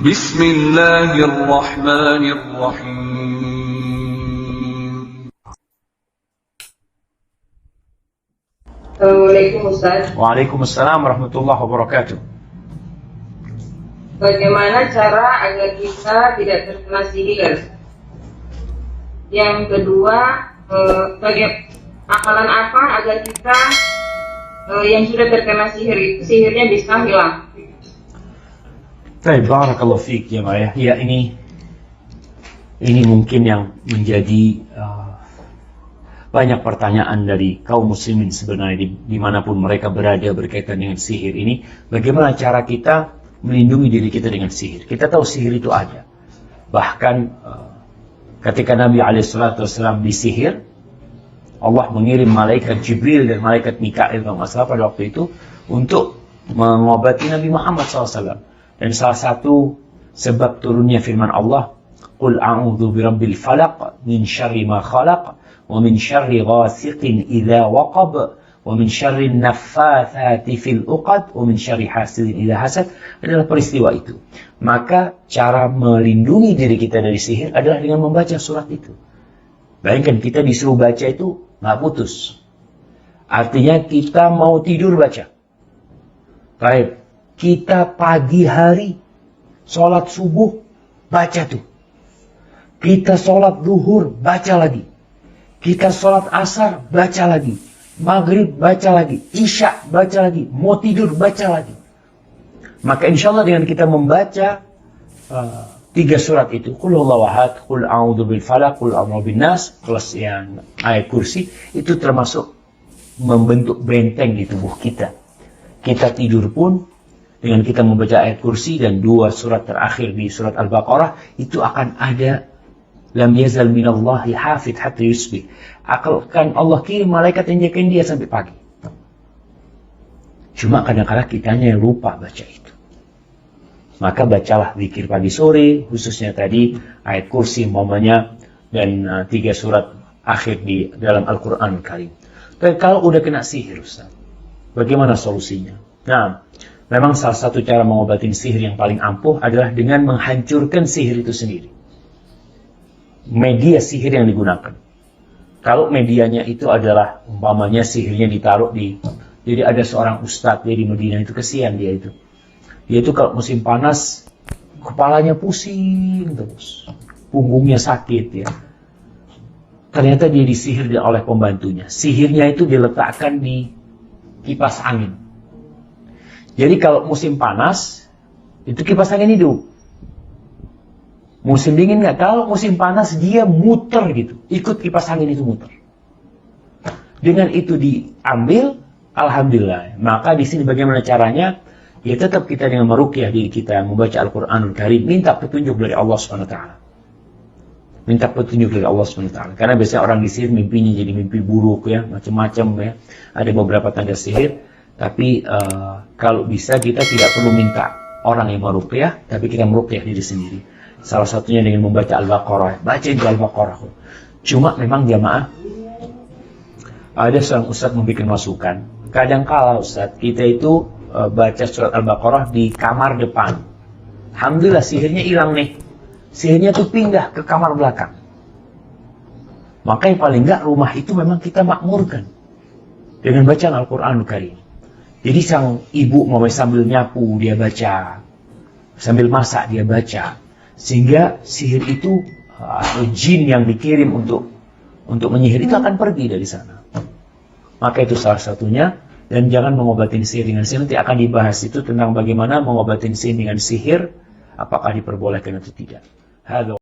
Bismillahirrahmanirrahim. Assalamualaikum Ustaz. Waalaikumsalam warahmatullahi wabarakatuh. Bagaimana cara agar kita tidak terkena sihir? Yang kedua, amalan apa agar kita yang sudah terkena sihirnya bisa hilang? Baik, barakallahu fiik ya Maya. Ya, ini mungkin yang menjadi banyak pertanyaan dari kaum muslimin sebenarnya dimanapun mereka berada berkaitan dengan sihir ini. Bagaimana cara kita melindungi diri kita dengan sihir? Kita tahu sihir itu ada. Bahkan ketika Nabi SAW disihir, Allah mengirim malaikat Jibril dan malaikat Mikail pada waktu itu untuk mengobati Nabi Muhammad SAW. Dan salah satu sebab turunnya firman Allah, Qul a'udzu birabbil falaq min syarri ma khalaq wa min syarri ghasiqin idza waqab wa min syarri naffatsati fil 'uqad wa min syarri hasidin idza hasad, adalah peristiwa itu. Maka cara melindungi diri kita dari sihir adalah dengan membaca surat itu. Bayangkan kita disuruh baca itu nggak putus. Artinya kita mau tidur baca. Baik, kita pagi hari sholat subuh baca tuh. Kita sholat zuhur baca lagi. Kita sholat asar baca lagi. Maghrib baca lagi. Isya baca lagi. Mau tidur baca lagi. Maka insya Allah dengan kita membaca 3 surat itu, Qul huwallahu ahad, Qul a'udzu bil falaq, Qul a'udzu bin nas, plus yang ayat kursi, itu termasuk membentuk benteng di tubuh kita. Kita tidur pun dengan kita membaca ayat kursi dan 2 surat terakhir di surat Al-Baqarah, itu akan ada lam yazal minallahi hafid hatta yusbih. Akan Allah kirim malaikat yang jagain dia sampai pagi. Cuma kadang-kadang kitanya yang lupa baca itu. Maka bacalah zikir pagi sore, khususnya tadi ayat kursi umpamanya dan 3 surat akhir di dalam Al-Quran Karim. Tapi kalau udah kena sihir, Ustaz, bagaimana solusinya? Nah, memang salah satu cara mengobati sihir yang paling ampuh adalah dengan menghancurkan sihir itu sendiri. Media sihir yang digunakan. Kalau medianya itu adalah umpamanya sihirnya ditaruh jadi ada seorang ustadz di Madinah itu, kesian dia itu. Dia itu kalau musim panas kepalanya pusing terus, punggungnya sakit ya. Ternyata dia disihir oleh pembantunya. Sihirnya itu diletakkan di kipas angin. Jadi kalau musim panas itu kipas angin hidup. Musim dingin nggak. Kalau musim panas dia muter gitu, ikut kipas angin itu muter. Dengan itu diambil, alhamdulillah. Maka di sini bagaimana caranya? Ya tetap kita dengan meruqyah diri kita, membaca Al-Quranul Karim, minta petunjuk dari Allah SWT. Minta petunjuk dari Allah SWT. Karena biasanya orang disihir mimpinya jadi mimpi buruk ya, macam-macam ya. Ada beberapa tanda sihir, tapi kalau bisa kita tidak perlu minta orang yang meruqyah, tapi kita meruqyah diri sendiri. Salah satunya dengan membaca Al-Baqarah. Baca itu Al-Baqarah. Cuma memang jamaah, ada seorang ustadz memberikan masukan. Kadang-kala ustadz, kita itu baca surat Al-Baqarah di kamar depan. Alhamdulillah sihirnya hilang nih. Sihirnya tuh pindah ke kamar belakang. Maka yang paling enggak rumah itu memang kita makmurkan dengan bacaan Al-Quranul Karim. Jadi sang ibu mau sambil nyapu dia baca, sambil masak dia baca, sehingga sihir itu jin yang dikirim untuk menyihir itu akan pergi dari sana. Maka itu salah satunya. Dan jangan mengobati sihir dengan sihir. Nanti akan dibahas itu tentang bagaimana mengobati sihir dengan sihir, apakah diperbolehkan atau tidak.